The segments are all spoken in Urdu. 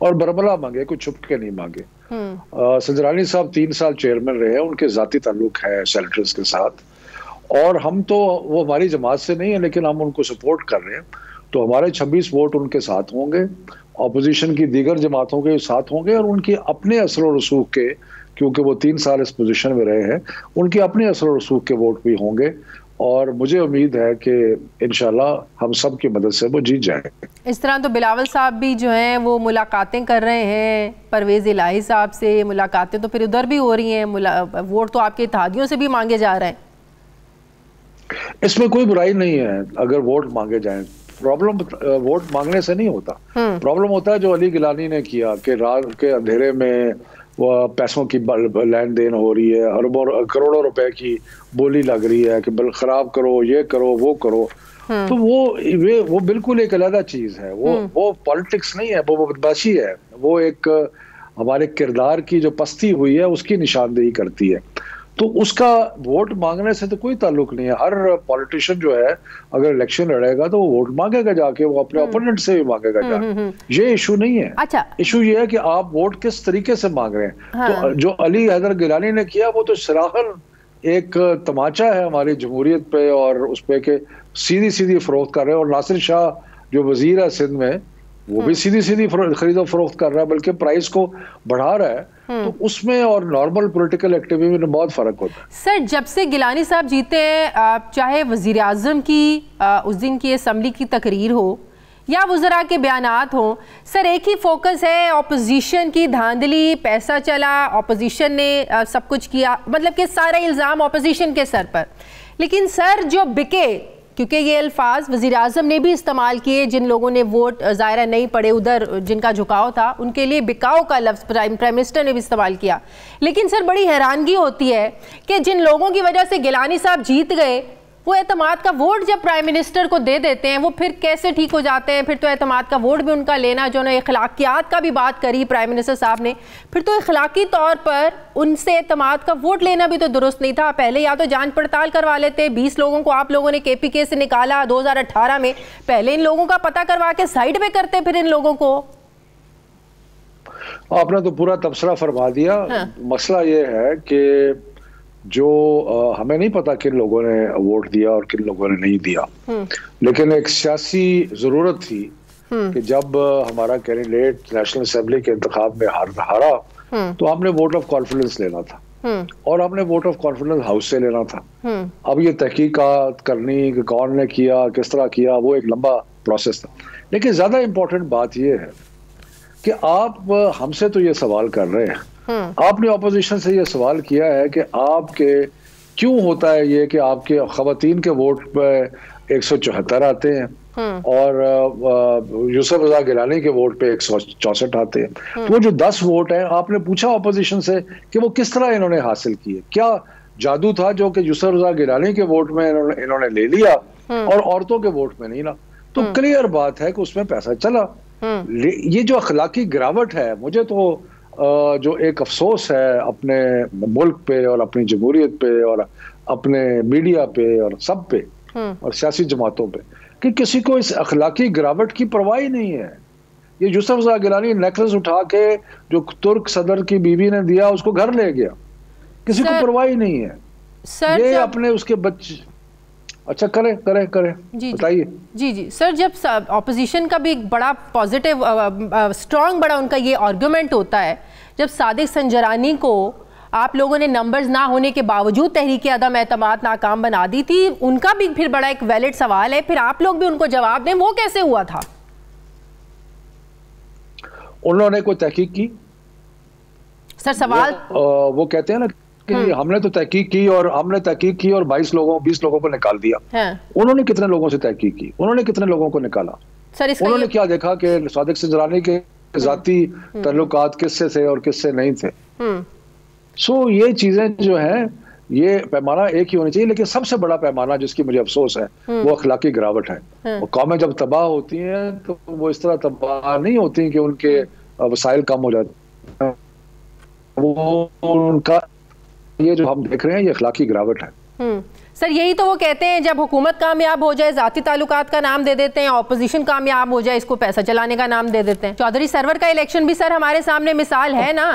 اور برملا مانگے, کوئی چھپ کے نہیں مانگے. سنجرانی صاحب 3 سال چیئرمین رہے ہیں, ان کے ذاتی تعلق ہے سینیٹرز کے ساتھ, اور ہم تو, وہ ہماری جماعت سے نہیں ہے لیکن ہم ان کو سپورٹ کر رہے ہیں, تو ہمارے 26 ووٹ ان کے ساتھ ہوں گے, اپوزیشن کی دیگر جماعتوں کے ساتھ ہوں گے, اور ان کی اپنے اثر و رسوخ کے, کیونکہ وہ 3 سال اس پوزیشن میں رہے ہیں, ان کے اپنے اثر و رسوخ کے ووٹ بھی ہوں گے, اور مجھے امید ہے کہ انشاءاللہ ہم سب کی مدد سے وہ جیت جائیں گے. اس طرح تو بلاول صاحب بھی جو ہیں وہ ملاقاتیں کر رہے ہیں, پرویز الہی صاحب سے ملاقاتیں تو پھر ادھر بھی ہو رہی ہیں, ووٹ تو آپ کے اتحادیوں سے بھی مانگے جا رہے ہیں. اس میں کوئی برائی نہیں ہے اگر ووٹ مانگے جائیں. پرابلم ووٹ مانگنے سے نہیں ہوتا, پرابلم ہوتا ہے جو علی گیلانی نے کیا کہ رات کے اندھیرے میں وہ پیسوں کی لین دین ہو رہی ہے, اربوں کروڑوں روپے کی بولی لگ رہی ہے کہ خراب کرو, یہ کرو, وہ کرو. تو وہ بالکل ایک علیحدہ چیز ہے, وہ پالیٹکس نہیں ہے, وہ بدماشی ہے, وہ ایک ہمارے کردار کی جو پستی ہوئی ہے اس کی نشاندہی کرتی ہے. تو اس کا ووٹ مانگنے سے تو کوئی تعلق نہیں ہے. ہر پولیٹیشین جو ہے اگر الیکشن لڑے گا تو وہ ووٹ مانگے گا جا کے, وہ اپنے اپوننٹ سے بھی مانگے گا جا کے. یہ ایشو نہیں ہے. اچھا, ایشو یہ ہے کہ آپ ووٹ کس طریقے سے مانگ رہے ہیں. تو جو علی حیدر گیلانی نے کیا وہ تو صراحاً ایک تماچا ہے ہماری جمہوریت پہ, اور اس پہ کہ سیدھی فروخت کر رہے ہیں. اور ناصر شاہ جو وزیر ہے سندھ میں, وہ بھی سیدھی خرید و فروخت کر رہا ہے, بلکہ پرائز کو بڑھا رہا ہے. تو اس میں اور نارمل پولیٹیکل ایکٹیویٹی میں بہت فرق ہوتا ہے. سر, جب سے گیلانی صاحب جیتے ہیں, چاہے وزیر اعظم کی اس دن کی اسمبلی کی تقریر ہو یا وزراء کے بیانات ہوں, سر ایک ہی فوکس ہے, اپوزیشن کی دھاندلی, پیسہ چلا, اپوزیشن نے سب کچھ کیا, مطلب کہ سارا الزام اپوزیشن کے سر پر. لیکن سر جو بکے, کیونکہ یہ الفاظ وزیر اعظم نے بھی استعمال کیے, جن لوگوں نے ووٹ ظاہرہ نہیں پڑے ادھر جن کا جھکاؤ تھا, ان کے لیے بکاؤ کا لفظ پرائم منسٹر نے بھی استعمال کیا. لیکن سر بڑی حیرانگی ہوتی ہے کہ جن لوگوں کی وجہ سے گیلانی صاحب جیت گئے, وہ اعتماد کا ووٹ جب پرائم منسٹر کو دے دیتے ہیں, وہ پھر کیسے ٹھیک ہو جاتے ہیں؟ پھر تو اعتماد کا ووٹ بھی ان کا لینا, جو نے اخلاقیات کا بھی بات کری پرائم منسٹر صاحب نے, پھر تو اخلاقی طور پر ان سے اعتماد کا ووٹ لینا بھی تو درست نہیں تھا. پہلے یا تو جانچ پڑتال کروا لیتے, 20 لوگوں کو آپ لوگوں نے کے پی کے سے نکالا 2018 میں, پہلے ان لوگوں کا پتہ کروا کے سائیڈ پہ کرتے پھر ان لوگوں کو. آپ نے تو پورا تبصرہ فرما دیا. مسئلہ یہ ہے کہ جو ہمیں نہیں پتا کن لوگوں نے ووٹ دیا اور کن لوگوں نے نہیں دیا, لیکن ایک سیاسی ضرورت تھی کہ جب ہمارا کینڈیڈیٹ نیشنل اسمبلی کے انتخاب میں ہارا تو ہم نے ووٹ آف کانفیڈنس لینا تھا, اور ہم نے ووٹ آف کانفیڈنس ہاؤس سے لینا تھا. اب یہ تحقیقات کرنی کہ کون نے کیا, کس طرح کیا, وہ ایک لمبا پروسیس تھا. لیکن زیادہ امپورٹنٹ بات یہ ہے کہ آپ ہم سے تو یہ سوال کر رہے ہیں, آپ نے اپوزیشن سے یہ سوال کیا ہے کہ آپ کے کیوں ہوتا ہے یہ کہ آپ کے خواتین کے ووٹ پہ 174 آتے ہیں اور یوسف رضا گیلانی کے ووٹ پہ 164 آتے ہیں. تو وہ جو 10 ووٹ ہیں, آپ نے پوچھا اپوزیشن سے کہ وہ کس طرح انہوں نے حاصل کیے, کیا جادو تھا جو کہ یوسف رضا گیلانی کے ووٹ میں انہوں نے لے لیا اور عورتوں کے ووٹ میں نہیں نا. تو کلیئر بات ہے کہ اس میں پیسہ چلا. یہ جو اخلاقی گراوٹ ہے, مجھے تو جو ایک افسوس ہے اپنے ملک پہ اور اپنی جمہوریت پہ اور اپنے میڈیا پہ اور سب پہ اور سیاسی جماعتوں پہ, کہ کسی کو اس اخلاقی گراوٹ کی پرواہ نہیں ہے. یہ یوسف رضا گیلانی نیکلس اٹھا کے جو ترک صدر کی بیوی نے دیا اس کو گھر لے گیا, کسی کو پرواہ نہیں ہے. یہ اپنے اس کے بچے, اچھا کریں بتائیے. جی سر, جب اپوزیشن کا بھی ایک بڑا پازیٹیو اسٹرانگ بڑا ان کا یہ آرگومنٹ ہوتا ہے, جب صادق سنجرانی کو آپ لوگوں نے نمبرز نہ ہونے کے باوجود تحریک عدم اعتماد ناکام بنا دی تھی, ان کا بھی پھر بڑا ایک ویلڈ سوال ہے, پھر آپ لوگ بھی ان کو جواب دیں, وہ کیسے ہوا تھا؟ انہوں نے کوئی تحقیق کی سر؟ سوال وہ کہتے ہیں نا کہ ہم نے تو تحقیق کی اور 20 لوگوں کو نکال دیا. انہوں نے کتنے لوگوں سے تحقیق کی, انہوں نے کتنے لوگوں کو نکالا, انہوں نے کیا دیکھا کہ صادق سنجرانی کے ذاتی تعلقات کس سے تھے اور کس سے نہیں تھے. سو یہ چیزیں جو ہیں, یہ پیمانہ ایک ہی ہونی چاہیے, لیکن سب سے بڑا پیمانہ جس کی مجھے افسوس ہے وہ اخلاقی گراوٹ ہے. وہ قومیں جب تباہ ہوتی ہیں تو وہ اس طرح تباہ نہیں ہوتی کہ ان کے وسائل کم ہو جاتے ہیں, وہ ان کا یہ جو ہم دیکھ رہے ہیں یہ اخلاقی گراوٹ ہے. سر یہی تو وہ کہتے ہیں جب حکومت کامیاب ہو جائے ذاتی تعلقات کا نام دے دیتے ہیں، اپوزیشن کامیاب ہو جائے اس کو پیسہ چلانے کا نام دے دیتے ہیں۔ چودھری سرور کا الیکشن بھی سر ہمارے سامنے مثال ہے نا،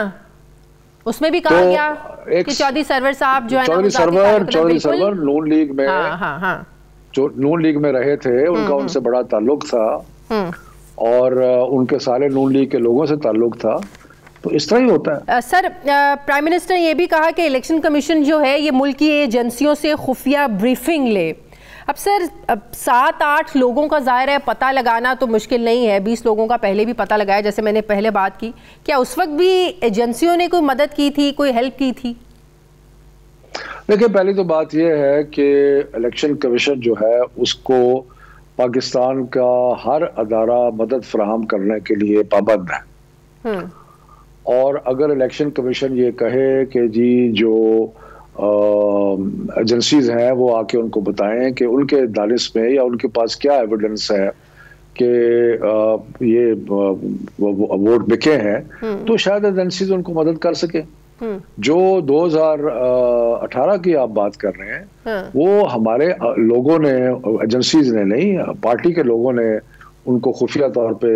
اس میں بھی کہا گیا کہ چودھری سرور صاحب جو ہے نا چودھری سرور نون لیگ میں جو نون لیگ میں رہے تھے، ان کا ان سے بڑا تعلق تھا اور ان کے سارے نون لیگ کے لوگوں سے تعلق تھا، تو اس طرح ہی ہوتا ہے۔ سر پرائم منسٹر نے یہ بھی کہا کہ الیکشن کمیشن جو ہے یہ ملکی ایجنسیوں سے خفیہ بریفنگ لے۔ اب سر 7-8 لوگوں کا ظاہر ہے پتہ لگانا تو مشکل نہیں ہے، 20 لوگوں کا پہلے بھی پتہ لگایا جیسے میں نے پہلے بات کی، کیا اس وقت بھی ایجنسیوں نے کوئی مدد کی تھی، کوئی ہیلپ کی تھی؟ دیکھیں پہلی تو بات یہ ہے کہ الیکشن کمیشن جو ہے اس کو پاکستان کا ہر ادارہ مدد فراہم کرنے کے لیے پابند ہے، اور اگر الیکشن کمیشن یہ کہے کہ جی جو ایجنسیز ہیں وہ آ کے ان کو بتائیں کہ ان کے دانش میں یا ان کے پاس کیا ایویڈنس ہے کہ یہ ووٹ بکے ہیں، تو شاید ایجنسیز ان کو مدد کر سکے۔ جو 2018 کی آپ بات کر رہے ہیں وہ ہمارے لوگوں نے، ایجنسیز نے نہیں، پارٹی کے لوگوں نے ان کو خفیہ طور پہ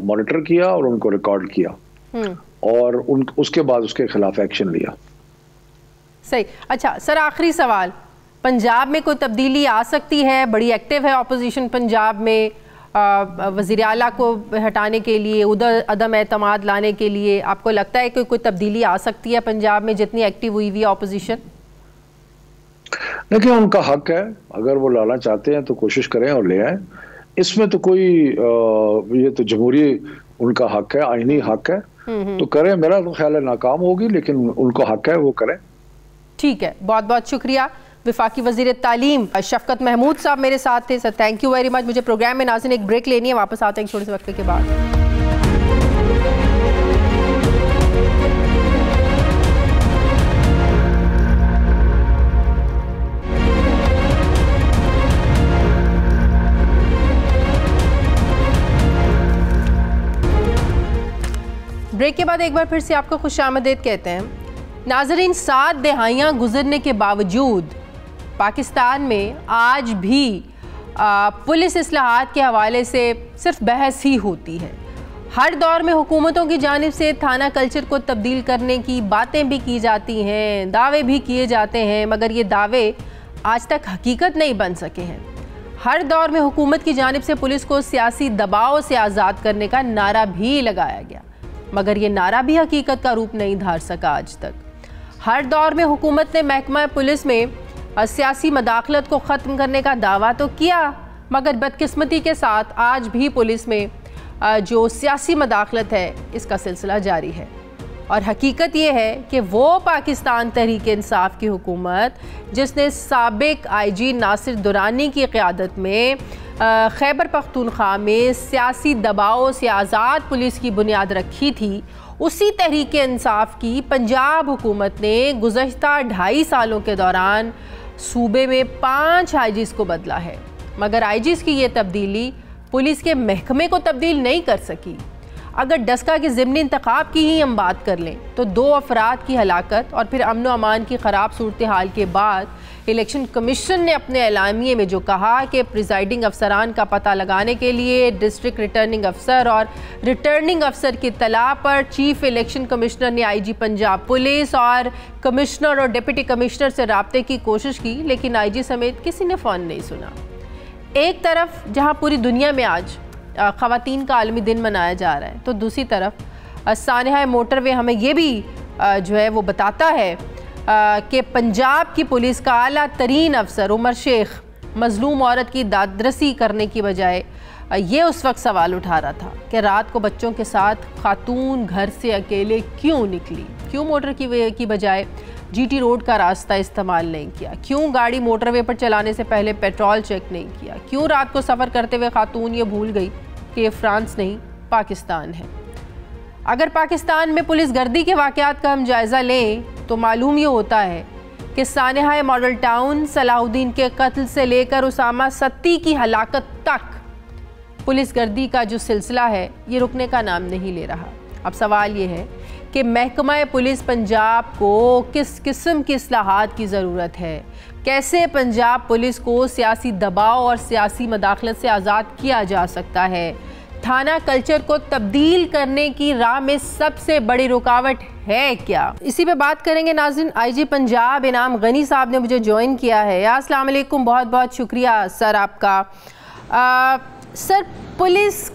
مانیٹر کیا اور ان کو ریکارڈ کیا اور اس کے بعد اس کے خلاف ایکشن لیا۔ صحیح۔ اچھا سر آخری سوال، پنجاب میں کوئی تبدیلی آ سکتی ہے؟ بڑی ایکٹیو ہے اپوزیشن پنجاب میں، وزیر اعلیٰ کو ہٹانے کے لیے، ادھر عدم اعتماد لانے کے لیے، آپ کو لگتا ہے کہ کوئی تبدیلی آ سکتی ہے پنجاب میں جتنی ایکٹیو ہوئی ہوئی ہے اپوزیشن؟ دیکھیں ان کا حق ہے، اگر وہ لانا چاہتے ہیں تو کوشش کریں اور لے آئیں، اس میں تو کوئی یہ تو جمہوری ان کا حق ہے، آئینی حق ہے، تو کریں۔ میرا تو خیال ہے ناکام ہوگی لیکن ان کو حق ہے وہ کریں۔ ٹھیک ہے، بہت بہت شکریہ۔ وفاقی وزیر تعلیم شفقت محمود صاحب میرے ساتھ تھے۔ سر تھینک یو ویری مچ۔ مجھے پروگرام میں ناظرین ایک بریک لینی ہے، واپس آتے ہیں چھوٹے سے وقفے کے بعد۔ بریک کے بعد ایک بار پھر سے آپ کو خوش آمدید کہتے ہیں۔ ناظرین 7 دہائیاں گزرنے کے باوجود پاکستان میں آج بھی پولیس اصلاحات کے حوالے سے صرف بحث ہی ہوتی ہے۔ ہر دور میں حکومتوں کی جانب سے تھانہ کلچر کو تبدیل کرنے کی باتیں بھی کی جاتی ہیں، دعوے بھی کیے جاتے ہیں، مگر یہ دعوے آج تک حقیقت نہیں بن سکے ہیں۔ ہر دور میں حکومت کی جانب سے پولیس کو سیاسی دباؤ سے آزاد کرنے کا نعرہ بھی لگایا گیا، مگر یہ نعرہ بھی حقیقت کا روپ نہیں دھار سکا آج تک۔ ہر دور میں حکومت نے محکمہ پولیس میں سیاسی مداخلت کو ختم کرنے کا دعویٰ تو کیا، مگر بدقسمتی کے ساتھ آج بھی پولیس میں جو سیاسی مداخلت ہے اس کا سلسلہ جاری ہے۔ اور حقیقت یہ ہے کہ وہ پاکستان تحریک انصاف کی حکومت جس نے سابق آئی جی ناصر درانی کی قیادت میں خیبر پختونخوا میں سیاسی دباؤ سے آزاد پولیس کی بنیاد رکھی تھی، اسی تحریک انصاف کی پنجاب حکومت نے گزشتہ 2.5 سالوں کے دوران صوبے میں 5 آئی جیز کو بدلا ہے، مگر آئی جیز کی یہ تبدیلی پولیس کے محکمے کو تبدیل نہیں کر سکی۔ اگر ڈسکا کے ضمنی انتخاب کی ہی ہم بات کر لیں تو 2 افراد کی ہلاکت اور پھر امن و امان کی خراب صورتحال کے بعد الیکشن کمیشن نے اپنے اعلامیے میں جو کہا کہ پریزائڈنگ افسران کا پتہ لگانے کے لیے ڈسٹرکٹ ریٹرننگ افسر اور ریٹرننگ افسر کی اطلاع پر چیف الیکشن کمشنر نے آئی جی پنجاب پولیس اور کمشنر اور ڈپٹی کمشنر سے رابطے کی کوشش کی، لیکن آئی جی سمیت کسی نے فون نہیں سنا۔ ایک طرف جہاں پوری دنیا میں آج خواتین کا عالمی دن منایا جا رہا ہے تو دوسری طرف سانحہ موٹر وے ہمیں یہ بھی جو ہے وہ بتاتا ہے کہ پنجاب کی پولیس کا اعلیٰ ترین افسر عمر شیخ مظلوم عورت کی دادرسی کرنے کی بجائے یہ اس وقت سوال اٹھا رہا تھا کہ رات کو بچوں کے ساتھ خاتون گھر سے اکیلے کیوں نکلی، کیوں موٹر کی بجائے جی ٹی روڈ کا راستہ استعمال نہیں کیا، کیوں گاڑی موٹر وے پر چلانے سے پہلے پیٹرول چیک نہیں کیا، کیوں رات کو سفر کرتے ہوئے خاتون یہ بھول گئی کہ یہ فرانس نہیں پاکستان ہے۔ اگر پاکستان میں پولیس گردی کے واقعات کا ہم جائزہ لیں تو معلوم یہ ہوتا ہے کہ سانحہ ماڈل ٹاؤن، صلاح الدین کے قتل سے لے کر اسامہ ستی کی ہلاکت تک پولیس گردی کا جو سلسلہ ہے یہ رکنے کا نام نہیں لے رہا۔ اب سوال یہ ہے کہ محکمہ پولیس پنجاب کو کس قسم کی اصلاحات کی ضرورت ہے، کیسے پنجاب پولیس کو سیاسی دباؤ اور سیاسی مداخلت سے آزاد کیا جا سکتا ہے؟ تھانہ کلچر کو تبدیل کرنے کی راہ میں سب سے بڑی رکاوٹ ہے کیا؟ اسی پہ بات کریں گے ناظرین. آئی جی پنجاب انعام غنی صاحب نے مجھے جوائن کیا ہے. السلام علیکم, بہت بہت شکریہ سر آپ کا. سر, پولیس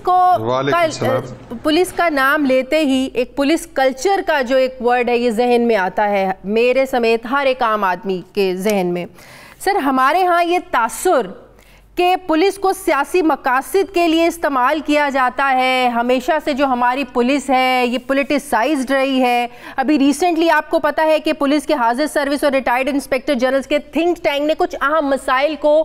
کا نام لیتے ہی ایک پولیس کلچر کا جو ایک ورڈ ہے یہ ذہن میں آتا ہے, میرے سمیت ہر ایک عام آدمی کے ذہن میں. سر, ہمارے ہاں یہ تاثر کہ پولیس کو سیاسی مقاصد کے لیے استعمال کیا جاتا ہے, ہمیشہ سے جو ہماری پولیس ہے یہ پولیٹیسائزڈ رہی ہے. ابھی ریسنٹلی آپ کو پتا ہے کہ پولیس کے حاضر سروس اور ریٹائرڈ انسپیکٹر جنرلز کے تھنک ٹینک نے کچھ اہم مسائل کو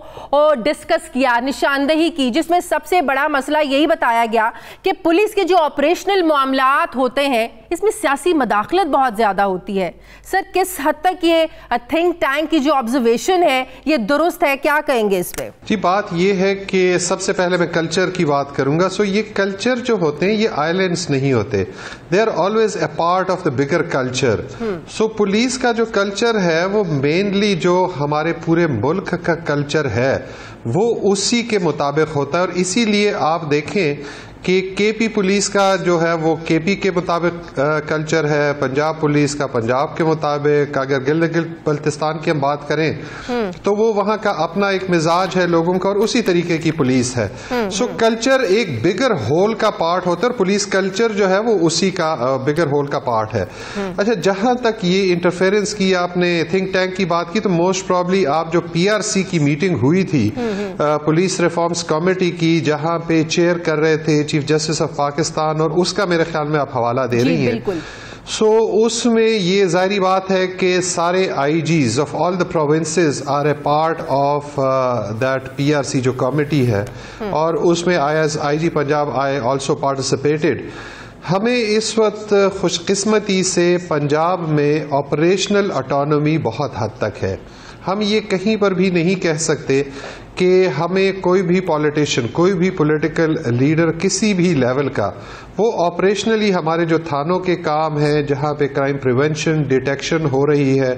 ڈسکس کیا, نشاندہی کی, جس میں سب سے بڑا مسئلہ یہی بتایا گیا کہ پولیس کے جو آپریشنل معاملات ہوتے ہیں اس میں سیاسی مداخلت بہت زیادہ ہوتی ہے. سر, کس حد تک یہ تھنک ٹینک کی جو آبزرویشن ہے یہ درست ہے, کیا کہیں گے اس پہ؟ جی, بات یہ ہے کہ سب سے پہلے میں کلچر کی بات کروں گا. یہ کلچر جو ہوتے ہیں یہ آئلینڈز نہیں ہوتے, they are always a part of the bigger culture. Police کا جو کلچر ہے وہ مینلی جو ہمارے پورے ملک کا کلچر ہے وہ اسی کے مطابق ہوتا ہے. اور اسی لیے آپ دیکھیں کہ کے پی پولیس کا جو ہے وہ کے پی کے مطابق کلچر ہے, پنجاب پولیس کا پنجاب کے مطابق, اگر گلگت بلتستان کی ہم بات کریں تو وہ وہاں کا اپنا ایک مزاج ہے لوگوں کا اور اسی طریقے کی پولیس ہے. کلچر ایک بگر ہول کا پارٹ ہوتا ہے اور پولیس کلچر جو ہے وہ اسی کا بگر ہول کا پارٹ ہے. اچھا, جہاں تک یہ انٹرفیرنس کی آپ نے تھنک ٹینک کی بات کی تو موسٹ پرابلی آپ جو پی آر سی کی میٹنگ ہوئی تھی پولیس ریفارمز کمیٹی کی, جہاں پہ چیئر کر رہے تھے چیف جسٹس آف پاکستان, اور اس کا میرے خیال میں آپ حوالہ دے رہی ہیں. اس میں یہ ظاہری بات ہے کہ سارے I Gs of all the provinces are a part of that P R C جو کمیٹی ہے, اور اس میں I G Punjab I also participated. ہمیں اس وقت خوش قسمتی سے پنجاب میں آپریشنل اٹانومی بہت حد تک ہے. ہم یہ کہیں پر بھی نہیں کہہ سکتے کہ ہمیں کوئی بھی پولیٹیشین, کوئی بھی پولیٹیکل لیڈر کسی بھی لیول کا, وہ آپریشنلی ہمارے جو تھانوں کے کام ہیں جہاں پہ کرائم پریونشن ڈیٹیکشن ہو رہی ہے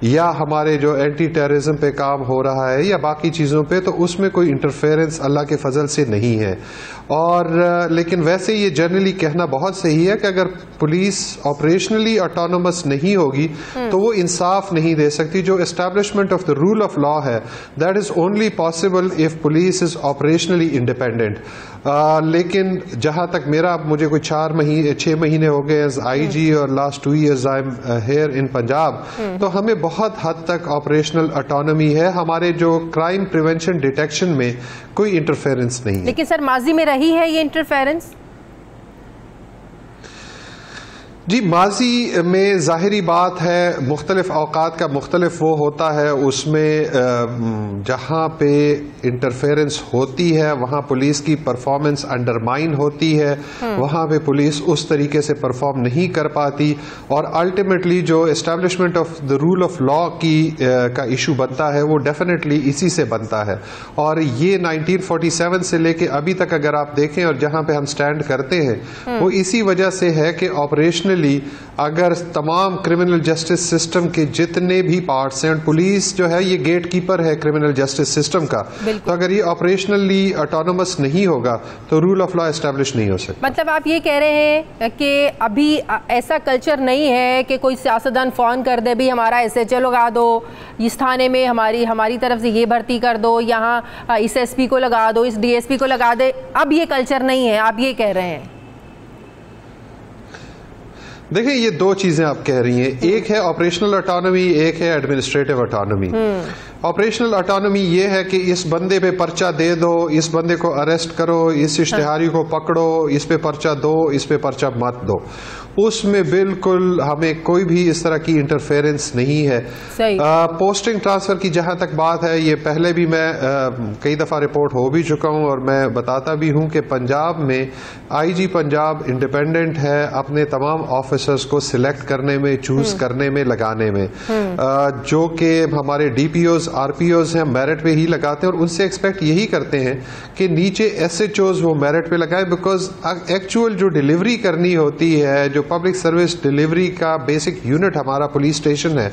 یا ہمارے جو اینٹی ٹیررزم پہ کام ہو رہا ہے یا باقی چیزوں پہ, تو اس میں کوئی انٹرفیرنس اللہ کے فضل سے نہیں ہے. اور لیکن ویسے یہ جنرلی کہنا بہت صحیح ہے کہ اگر پولیس آپریشنلی آٹونومس نہیں ہوگی تو وہ انصاف نہیں دے سکتی. جو establishment of the rule of law ہے that is only possible if police is operationally independent. لیکن جہاں تک مجھے کوئی 6 مہینے ہو گئے as IG اور last 2 years I'm here in Punjab, تو ہمیں بہت حد تک آپریشنل اٹانومی ہے. ہمارے جو کرائم پریونشن ڈیٹیکشن میں کوئی انٹرفیرنس نہیں ہے. لیکن سر, ماضی میں رہی ہے یہ انٹرفیرنس؟ جی, ماضی میں ظاہری بات ہے مختلف اوقات کا مختلف وہ ہوتا ہے. اس میں جہاں پہ انٹرفیرنس ہوتی ہے وہاں پولیس کی پرفارمنس انڈرمائن ہوتی ہے, وہاں پہ پولیس اس طریقے سے پرفارم نہیں کر پاتی, اور الٹیمیٹلی جو establishment of the rule of law کا ایشو بنتا ہے وہ ڈیفینیٹلی اسی سے بنتا ہے. اور یہ 1947 سے لے کے ابھی تک اگر آپ دیکھیں اور جہاں پہ ہم سٹینڈ کرتے ہیں وہ اسی وجہ سے ہے کہ آپریشنل اگر تمام کرمنل جسٹس سسٹم کے جتنے بھی پارٹس ہیں, پولیس جو ہے یہ گیٹ کیپر ہے کرمنل جسٹس سسٹم کا, تو اگر یہ آپریشنلی اٹونومس نہیں ہوگا تو رول آف لا اسٹیبلش نہیں ہو سکتا. مطلب آپ یہ کہہ رہے ہیں کہ ابھی ایسا کلچر نہیں ہے کہ کوئی سیاستدان فون کر دے بھی ہمارا SHO لگا دو, اس تھانے میں ہماری طرف سے یہ بھرتی کر دو, یہاں اس SP کو لگا دو, اس DSP کو لگا دے, اب یہ کلچر نہیں ہے, آپ یہ کہہ رہے ہیں؟ دیکھیں, یہ 2 چیزیں آپ کہہ رہی ہیں, ایک ہے آپریشنل اٹانومی, ایک ہے ایڈمنسٹریٹو اٹانومی. آپریشنل اٹانومی یہ ہے کہ اس بندے پہ پرچہ دے دو, اس بندے کو اریسٹ کرو, اس اشتہاری کو پکڑو, اس پہ پرچہ دو, اس پہ پرچہ مت دو. اس میں بالکل ہمیں کوئی بھی اس طرح کی انٹرفیرنس نہیں ہے. پوسٹنگ ٹرانسفر کی جہاں تک بات ہے, یہ پہلے بھی میں کئی دفعہ رپورٹ ہو بھی چکا ہوں اور میں بتاتا بھی ہوں کہ پنجاب میں IG پنجاب انڈیپینڈنٹ ہے اپنے تمام آفیسرز کو سلیکٹ کرنے میں, چوز کرنے میں, لگانے میں. جو کہ ہمارے DPOs آر پی اوز ہیں میرٹ پہ ہی لگاتے ہیں اور ان سے ایکسپیکٹ یہی کرتے ہیں کہ نیچے ایس ایچ اوز وہ میرٹ پہ لگائیں, بیکاز ایکچوئل جو ڈیلیوری کرنی ہوتی ہے, جو پبلک سروس ڈیلیوری کا بیسک یونٹ ہمارا پولیس اسٹیشن ہے,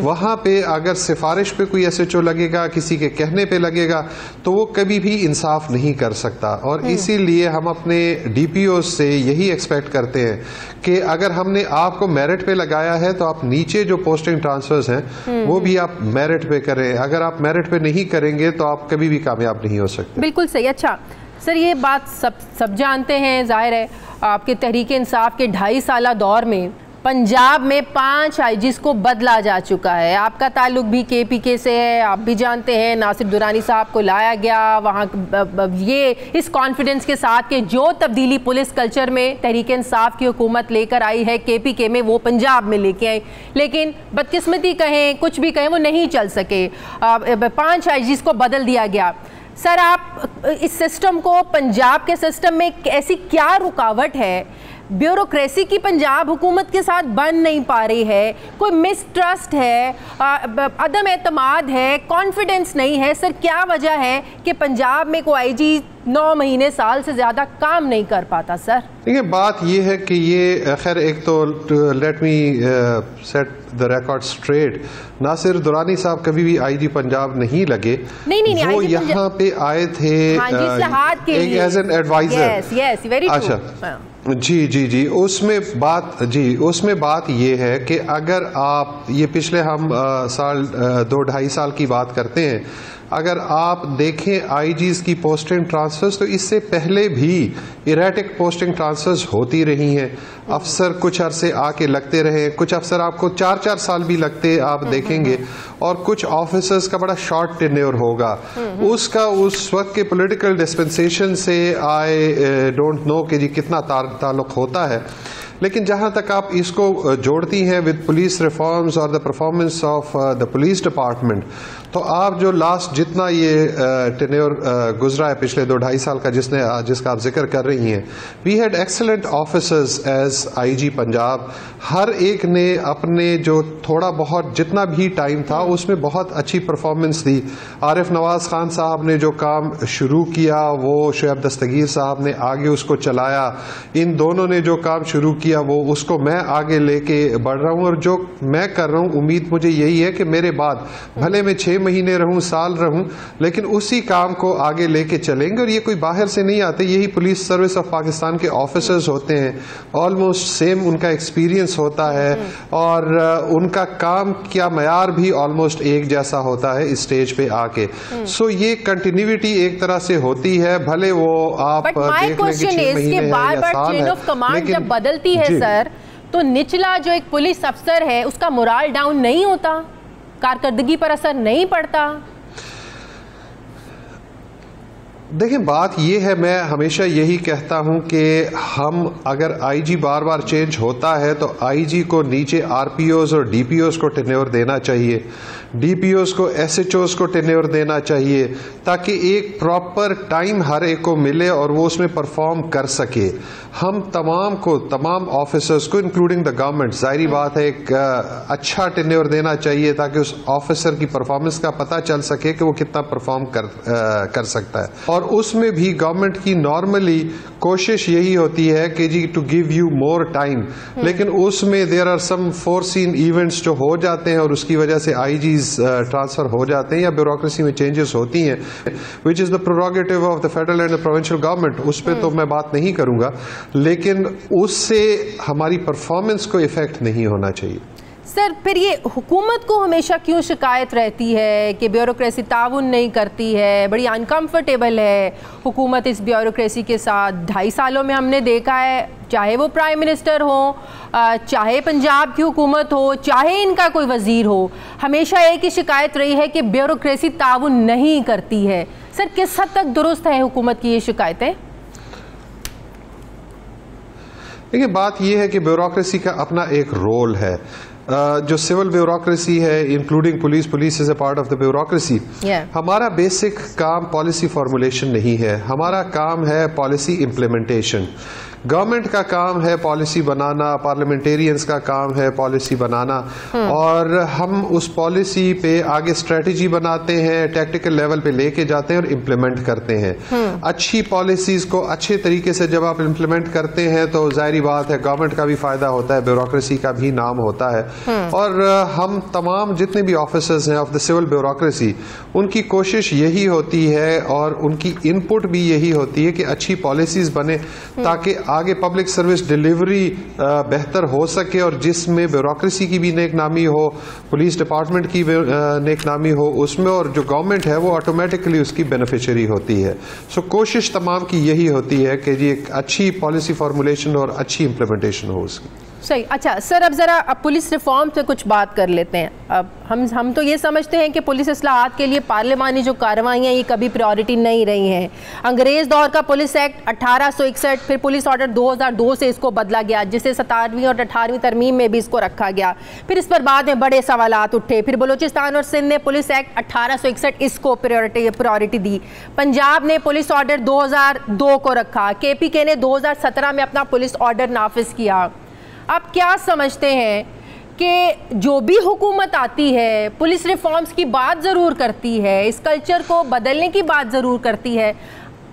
وہاں پہ اگر سفارش پہ کوئی ایس ایچ او لگے گا, کسی کے کہنے پہ لگے گا, تو وہ کبھی بھی انصاف نہیں کر سکتا. اور اسی لیے ہم اپنے ڈی پی او سے یہی ایکسپیکٹ کرتے ہیں کہ اگر ہم نے آپ کو میرٹ پہ لگایا ہے تو آپ نیچے جو پوسٹنگ ٹرانسفرز ہیں وہ بھی آپ میرٹ پہ کریں. اگر آپ میرٹ پہ نہیں کریں گے تو آپ کبھی بھی کامیاب نہیں ہو سکتے. بالکل صحیح. اچھا سر, یہ بات سب جانتے ہیں, ظاہر ہے آپ کے تحریک انصاف کے 2.5 سالہ دور میں پنجاب میں 5 آئی جیز کو بدلا جا چکا ہے. آپ کا تعلق بھی کے پی کے سے ہے, آپ بھی جانتے ہیں ناصر درانی صاحب کو لایا گیا وہاں یہ اس کانفیڈنس کے ساتھ کہ جو تبدیلی پولیس کلچر میں تحریک انصاف کی حکومت لے کر آئی ہے کے پی کے میں, وہ پنجاب میں لے کے آئی, لیکن بدقسمتی کہیں کچھ بھی کہیں وہ نہیں چل سکے. 5 آئی جیز کو بدل دیا گیا. سر, آپ اس سسٹم کو, پنجاب کے سسٹم میں ایسی کیا رکاوٹ ہے؟ بیوروکریسی کی پنجاب حکومت کے ساتھ بن نہیں پا رہی ہے, کوئی مسٹرسٹ ہے, عدم اعتماد ہے, کانفیڈنس نہیں ہے. سر کیا وجہ ہے کہ پنجاب میں کوئی آئی جی 9 مہینے سال سے زیادہ کام نہیں کر پاتا؟ سر دیکھیں, بات یہ ہے کہ یہ خیر ایک تو let me set the record straight, Nasir Durrani sahib کبھی بھی آئی جی پنجاب نہیں لگے. نہیں, وہ یہاں پہ آئے تھے ایز این ایڈوائزر. اچھا جی, اس میں بات یہ ہے کہ اگر آپ یہ پچھلے ہم 2-2.5 سال کی بات کرتے ہیں, اگر آپ دیکھیں آئی جیز کی پوسٹنگ ٹرانسفرز تو اس سے پہلے بھی ایریٹک پوسٹنگ ٹرانسفرز ہوتی رہی ہیں. افسر کچھ عرصے آ کے لگتے رہے, کچھ افسر آپ کو 4 سال بھی لگتے آپ دیکھیں گے, اور کچھ آفیسرز کا بڑا شارٹ ٹینیور ہوگا. اس کا اس وقت کے پولیٹیکل ڈسپنسیشن سے آئی ڈونٹ نو کہ جی کتنا تعلق ہوتا ہے. لیکن جہاں تک آپ اس کو جوڑتی ہیں ود پولیس ریفارمز اور the performance of the police department, تو آپ جو لاسٹ جتنا یہ ٹینیور گزرا ہے پچھلے 2-2.5 سال کا جس کا آپ ذکر کر رہی ہیں, we had excellent officers as I G Punjab. ہر ایک نے اپنے جو تھوڑا بہت جتنا بھی ٹائم تھا اس میں بہت اچھی پرفارمنس دی. عارف نواز خان صاحب نے جو کام شروع کیا وہ شعیب دستگیر صاحب نے آگے اس کو چلایا. ان دونوں نے جو کام شروع کیا وہ اس کو میں آگے لے کے بڑھ رہا ہوں, اور جو میں کر رہا ہوں امید مجھے یہی ہے کہ میرے بعد بھلے میں 6 مہینے رہوں, سال رہوں, لیکن اسی کام کو آگے لے کے چلیں گے. اور یہ کوئی باہر سے نہیں آتے, یہی پولیس سروس آف پاکستان کے آفیسرز ہوتے ہیں, آلموسٹ سیم ان کا ایکسپیرینس ہوتا ہے, اور ان کا کام کیا معیار بھی آلموسٹ ایک جیسا ہوتا ہے اس سٹیج پہ آ کے. سو یہ کنٹینیوٹی ایک طرح سے ہوتی ہے, بھلے وہ آپ دیکھ لیں کہ 6 مہینے ہے یا سال ہے, جب بدلتی ہے سر تو نچلا جو ایک پولیس افسر ہے اس کا مورال ڈاؤن نہیں ہوتا, کارکردگی پر اثر نہیں پڑتا؟ دیکھیں, بات یہ ہے, میں ہمیشہ یہی کہتا ہوں کہ ہم اگر آئی جی بار بار چینج ہوتا ہے تو آئی جی کو نیچے آر پی اوز اور ڈی پی اوز کو ٹینیور دینا چاہیے, ڈی پی اوز کو ایس ایچ اوز کو ٹینیور دینا چاہیے, تاکہ ایک پراپر ٹائم ہر ایک کو ملے اور وہ اس میں پرفارم کر سکے. ہم تمام آفیسرز کو انکلوڈنگ دا گورنمنٹ, ظاہری بات ہے ایک اچھا ٹینیور دینا چاہیے تاکہ اس آفیسر کی پرفارمنس کا پتہ چل سکے کہ وہ کتنا پرفارم کر سکتا ہے. اور اس میں بھی گورنمنٹ کی نارملی کوشش یہی ہوتی ہے کہ جی to give you more time, لیکن اس میں دیر آر سم فورسین ایونٹس جو ہو جاتے ہیں اور اس کی وجہ سے آئی جیز ٹرانسفر ہو جاتے ہیں یا بیوروکریسی میں چینجز ہوتی ہیں, which is the prerogative of the federal and the provincial government. اس پہ تو میں بات نہیں کروں گا, لیکن اس سے ہماری پرفارمنس کو افیکٹ نہیں ہونا چاہیے. سر پھر یہ حکومت کو ہمیشہ کیوں شکایت رہتی ہے کہ بیوروکریسی تعاون نہیں کرتی ہے, بڑی انکمفرٹیبل ہے حکومت اس بیوروکریسی کے ساتھ؟ 2.5 سالوں میں ہم نے دیکھا ہے, چاہے وہ پرائم منسٹر ہوں, چاہے پنجاب کی حکومت ہو, چاہے ان کا کوئی وزیر ہو, ہمیشہ ایک ہی شکایت رہی ہے کہ بیوروکریسی تعاون نہیں کرتی ہے. سر کس حد تک درست ہے حکومت کی یہ شکایتیں؟ دیکھیں, بات یہ ہے کہ بیوروکریسی کا اپنا ایک رول ہے. جو سول بیوروکریسی ہے including police is a part of the bureaucracy. ہمارا بیسک کام پالیسی فارمولیشن نہیں ہے, ہمارا کام ہے پالیسی امپلیمنٹیشن. گورنمنٹ کا کام ہے پالیسی بنانا, پارلیمنٹیرینز کا کام ہے پالیسی بنانا, اور ہم اس پالیسی پہ آگے اسٹریٹجی بناتے ہیں, ٹیکٹیکل لیول پہ لے کے جاتے ہیں اور امپلیمنٹ کرتے ہیں. اچھی پالیسیز کو اچھے طریقے سے جب آپ امپلیمنٹ کرتے ہیں تو ظاہری بات ہے گورنمنٹ کا بھی فائدہ ہوتا ہے, بیوروکریسی کا بھی نام ہوتا ہے, اور ہم تمام جتنے بھی آفیسرز ہیں آف دا سول بیوروکریسی ان کی کوشش یہی ہوتی ہے اور ان کی ان پٹ بھی یہی ہوتی ہے کہ اچھی پالیسیز بنے تاکہ آگے پبلک سروس ڈیلیوری بہتر ہو سکے, اور جس میں بیوروکریسی کی بھی نیک نامی ہو, پولیس ڈپارٹمنٹ کی نیک نامی ہو اس میں, اور جو گورنمنٹ ہے وہ آٹومیٹکلی اس کی بینیفیشری ہوتی ہے. سو کوشش تمام کی یہی ہوتی ہے کہ جی ایک اچھی پالیسی فارمولیشن اور اچھی امپلیمنٹیشن ہو اس کی. صحیح. اچھا سر, اب ذرا پولیس ریفارم سے کچھ بات کر لیتے ہیں. اب ہم تو یہ سمجھتے ہیں کہ پولیس اصلاحات کے لیے پارلیمانی جو کارروائیاں یہ کبھی پریورٹی نہیں رہی ہیں. انگریز دور کا پولیس ایکٹ 1861, پھر پولیس آرڈر 2002 سے اس کو بدلا گیا, جسے 17ویں اور 18ویں ترمیم میں بھی اس کو رکھا گیا. پھر اس پر بعد میں بڑے سوالات اٹھے. پھر بلوچستان اور سندھ نے پولیس ایکٹ 1861 اس کو پریورٹی دی. پنجاب نے پولیس آرڈر 2002 کو رکھا. KPK نے 2017 میں اپنا پولیس آرڈر نافذ کیا. آپ کیا سمجھتے ہیں کہ جو بھی حکومت آتی ہے پولیس ریفارمز کی بات ضرور کرتی ہے, اس کلچر کو بدلنے کی بات ضرور کرتی ہے,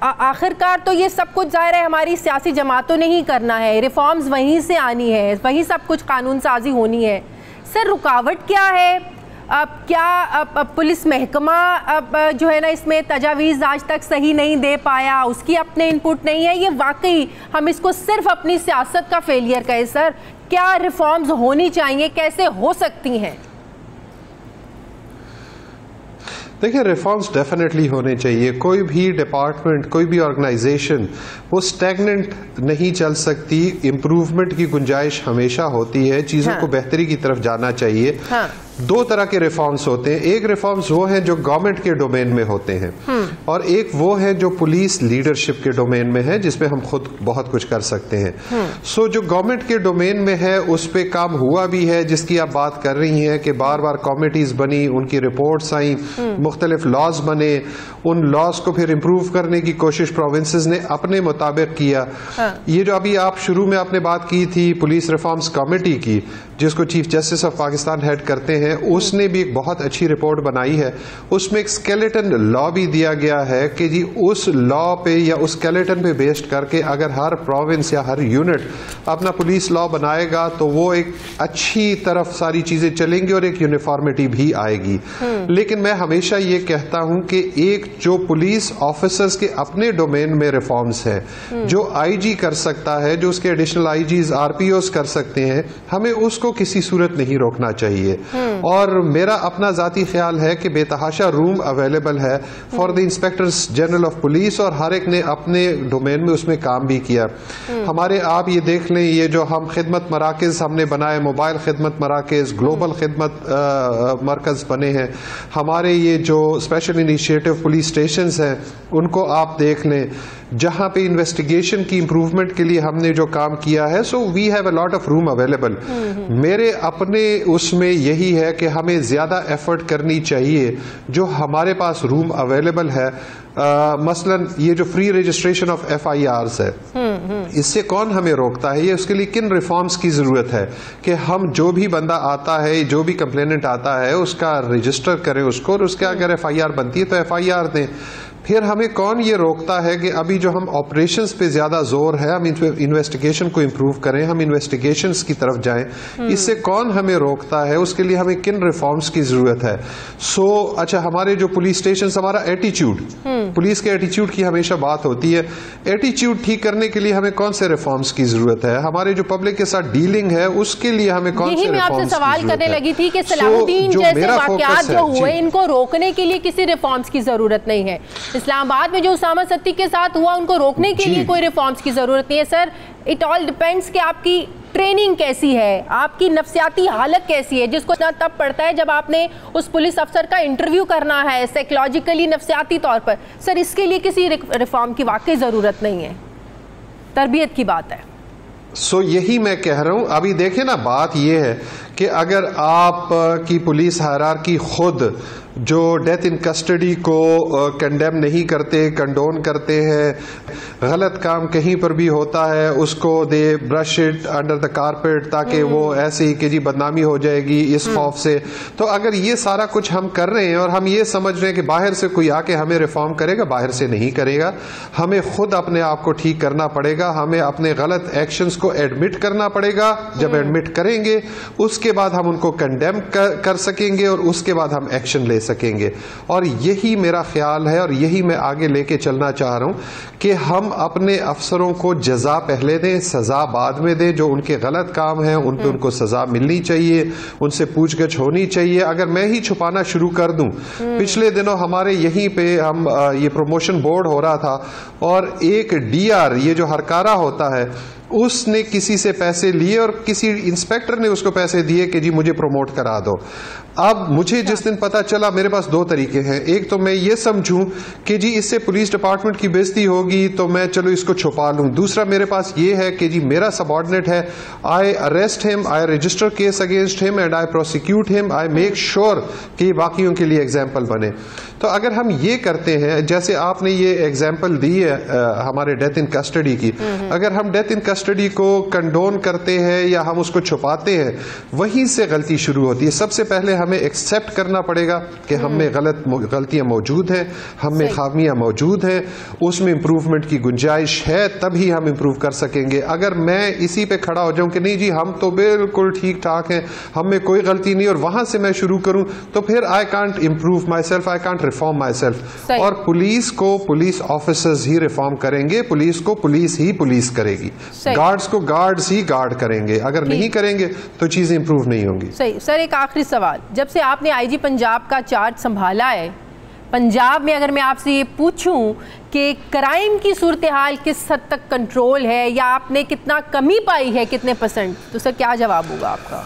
آخرکار تو یہ سب کچھ ظاہر ہے ہماری سیاسی جماعتوں نے ہی کرنا ہے, ریفارمز وہیں سے آنی ہے, وہیں سب کچھ قانون سازی ہونی ہے. سر رکاوٹ کیا ہے؟ کیا پولیس محکمہ جو ہے نا اس میں تجاویز آج تک صحیح نہیں دے پایا, اس کی اپنے انپٹ نہیں ہے, یہ واقعی ہم اس کو صرف اپنی سیاست کا فیلئر کہیں؟ سر کیا ریفارمز ہونی چاہیے, کیسے ہو سکتی ہیں؟ دیکھیں ریفارمز ڈیفینیٹلی ہونے چاہیے. کوئی بھی ڈپارٹمنٹ, کوئی بھی آرگنائزیشن وہ اسٹیگننٹ نہیں چل سکتی. امپروومنٹ کی گنجائش ہمیشہ ہوتی ہے, چیزوں کو بہتری کی طرف جانا چاہیے. دو طرح کے ریفارمز ہوتے ہیں. ایک ریفارمز وہ ہیں جو گورنمنٹ کے ڈومین میں ہوتے ہیں, اور ایک وہ ہے جو پولیس لیڈرشپ کے ڈومین میں ہے جس میں ہم خود بہت کچھ کر سکتے ہیں. سو جو گورنمنٹ کے ڈومین میں ہے اس پہ کام ہوا بھی ہے, جس کی آپ بات کر رہی ہیں کہ بار بار کمیٹیز بنی, ان کی رپورٹس آئیں, مختلف لاز بنے, ان لاز کو پھر امپروو کرنے کی کوشش پروونسز نے اپنے مطابق کیا. یہ جو ابھی آپ شروع میں آپ نے بات کی تھی پولیس ریفارمز کمیٹی کی, جس کو chief justice of Pakistan head کرتے ہیں, اس نے بھی ایک بہت اچھی رپورٹ بنائی ہے. اس میں ایک اسکیلیٹن لا بھی دیا گیا ہے کہ جی اس لا پہ یا اس اسکیلیٹن پہ بیسڈ کر کے اگر ہر پروونس یا ہر یونٹ اپنا پولیس لا بنائے گا تو وہ ایک اچھی طرف ساری چیزیں چلیں گی اور ایک یونیفارمٹی بھی آئے گی. لیکن میں ہمیشہ یہ کہتا ہوں کہ ایک جو پولیس آفیسرز کے اپنے ڈومین میں ریفارمز ہیں, جو آئی جی کر سکتا ہے, جو اس کے additional IGs RPOs کر سکتے ہیں, ہمیں اس کو کسی صورت نہیں روکنا چاہیے. اور میرا اپنا ذاتی خیال ہے کہ بے تحاشا روم اویلیبل ہے for the inspectors general of police, اور ہر ایک نے اپنے ڈومین میں اس میں کام بھی کیا. ہمارے آپ یہ دیکھ لیں, یہ جو ہم خدمت مراکز ہم نے بنائے, موبائل خدمت مراکز, گلوبل خدمت مرکز بنے ہیں, ہمارے یہ جو اسپیشل انیشیٹو پولیس اسٹیشنز ہیں ان کو آپ دیکھ لیں, جہاں پہ انویسٹیگیشن کی امپروومنٹ کے لیے ہم نے جو کام کیا ہے. So we have a lot of room available. میرے اپنے اس میں یہی ہے کہ ہمیں زیادہ ایفرٹ کرنی چاہیے جو ہمارے پاس روم اویلیبل ہے. مثلا یہ جو فری رجسٹریشن آف FIRs ہے, اس سے کون ہمیں روکتا ہے؟ یہ اس کے لیے کن ریفارمز کی ضرورت ہے کہ ہم جو بھی بندہ آتا ہے, جو بھی کمپلیننٹ آتا ہے, اس کا رجسٹر کریں اس کو, اور اس کے اگر FIR بنتی ہے تو FIR دیں. پھر ہمیں کون یہ روکتا ہے کہ ابھی جو ہم آپریشنز پہ زیادہ زور ہے, ہم انویسٹیگیشن کو امپروو کریں, ہم انویسٹیگیشنز کی طرف جائیں, اس سے کون ہمیں روکتا ہے؟ اس کے لیے ہمیں کن ریفارمز کی ضرورت ہے؟ سو اچھا, ہمارے جو پولیس اسٹیشنز, ہمارا ایٹیچیوڈ, پولیس کے ایٹیچیوڈ کی ہمیشہ بات ہوتی ہے. ایٹیچیوڈ ٹھیک کرنے کے لیے ہمیں کون سے ریفارمز کی ضرورت ہے؟ ہمارے جو پبلک کے ساتھ ڈیلنگ ہے اس کے لیے ہمیں کون سے ریفارمز کی ضرورت ہے؟ یہی میں آپ سے سوال کرنے لگی تھی کہ سلام الدین جیسے واقعات جو ہوئے, ان کو روکنے کے لیے کسی ریفارمز کی ضرورت نہیں ہے. اسلام آباد میں جو اسامہ ستی کے ساتھ ہوا, ان کو روکنے کے لیے کوئی ریفارمز کی ضرورت نہیں ہے. سر اٹ آل ڈیپینڈس کہ آپ کی ٹریننگ کیسی ہے, آپ کی نفسیاتی حالت کیسی ہے, جس کو تب پڑتا ہے جب آپ نے اس پولیس افسر کا انٹرویو کرنا ہے سائیکولوجیکلی, نفسیاتی طور پر. سر اس کے لیے کسی ریفارم کی واقعی ضرورت نہیں ہے, تربیت کی بات ہے. سو یہی میں کہہ رہا ہوں. ابھی دیکھیں نا, بات یہ ہے کہ اگر آپ کی پولیس ہائرارکی خود جو ڈیتھ ان کسٹڈی کو کنڈیم نہیں کرتے, کنڈون کرتے ہیں. غلط کام کہیں پر بھی ہوتا ہے اس کو دے brush it under the carpet تاکہ وہ ایسے ہی کہ جی بدنامی ہو جائے گی اس خوف سے. تو اگر یہ سارا کچھ ہم کر رہے ہیں اور ہم یہ سمجھ رہے ہیں کہ باہر سے کوئی آ کے ہمیں ریفارم کرے گا, باہر سے نہیں کرے گا. ہمیں خود اپنے آپ کو ٹھیک کرنا پڑے گا. ہمیں اپنے غلط ایکشنز کو ایڈمٹ کرنا پڑے گا. جب ایڈمٹ کریں گے اس کے بعد ہم ان کو کنڈیم کر سکیں گے اور اس کے بعد ہم ایکشن لے سکیں گے. اور یہی میرا خیال ہے اور یہی میں آگے لے کے چلنا چاہ رہا ہوں کہ ہم اپنے افسروں کو جزا پہلے دیں, سزا بعد میں دیں. جو ان کے غلط کام ہیں ان پہ ان کو سزا ملنی چاہیے, ان سے پوچھ گچھ ہونی چاہیے. اگر میں ہی چھپانا شروع کر دوں, پچھلے دنوں ہمارے یہیں پہ ہم یہ پروموشن بورڈ ہو رہا تھا اور ایک ڈی آر, یہ جو ہرکارہ ہوتا ہے, اس نے کسی سے پیسے لیے اور کسی انسپیکٹر نے اس کو پیسے دیے کہ جی مجھے پروموٹ کرا دو. اب مجھے جس دن پتا چلا, میرے پاس دو طریقے ہیں. ایک تو میں یہ سمجھوں کہ جی اس سے پولیس ڈپارٹمنٹ کی بےزتی ہوگی تو میں چلو اس کو چھپا لوں. دوسرا میرے پاس یہ ہے کہ جی میرا سبارڈینیٹ ہے, I arrest them, I register case against them and I prosecute them, I make sure کہ یہ باقیوں کے لیے ایگزامپل بنے. تو اگر ہم یہ کرتے ہیں, جیسے آپ نے یہ ایگزامپل دی ہے ہمارے ڈیتھ ان کسٹڈی کی, اگر ہم ڈیتھ ان کسٹڈی کو کنڈون کرتے ہیں یا ہم اس کو چھپاتے ہیں, وہیں سے غلطی شروع ہوتی ہے. سب سے پہلے ہمیں ایکسیپٹ کرنا پڑے گا کہ ہم میں غلطیاں موجود ہیں, ہم میں خامیاں موجود ہیں, اس میں امپروومنٹ کی گنجائش ہے, تبھی ہم امپروو کر سکیں گے. اگر میں اسی پہ کھڑا ہو جاؤں کہ نہیں جی ہم تو بالکل ٹھیک ٹھاک ہیں, ہم میں کوئی غلطی نہیں, اور وہاں سے میں شروع کروں, تو پھر I can't improve my self, I can't reform my self. اور پولیس کو پولیس آفیسرز ہی ریفارم کریں گے, پولیس کو پولیس ہی پولیس کرے گی, گارڈز کو گارڈز ہی گارڈ کریں گے. اگر نہیں کریں گے تو چیزیں امپروو نہیں ہوں گی. صحیح. سر ایک آخری سوال, جب سے آپ نے آئی جی پنجاب کا چارج سنبھالا ہے, پنجاب میں اگر میں آپ سے یہ پوچھوں کہ کرائم کی صورتحال کس حد تک کنٹرول ہے یا آپ نے کتنا کمی پائی ہے, کتنے پرسنٹ, تو سر کیا جواب ہوگا آپ کا؟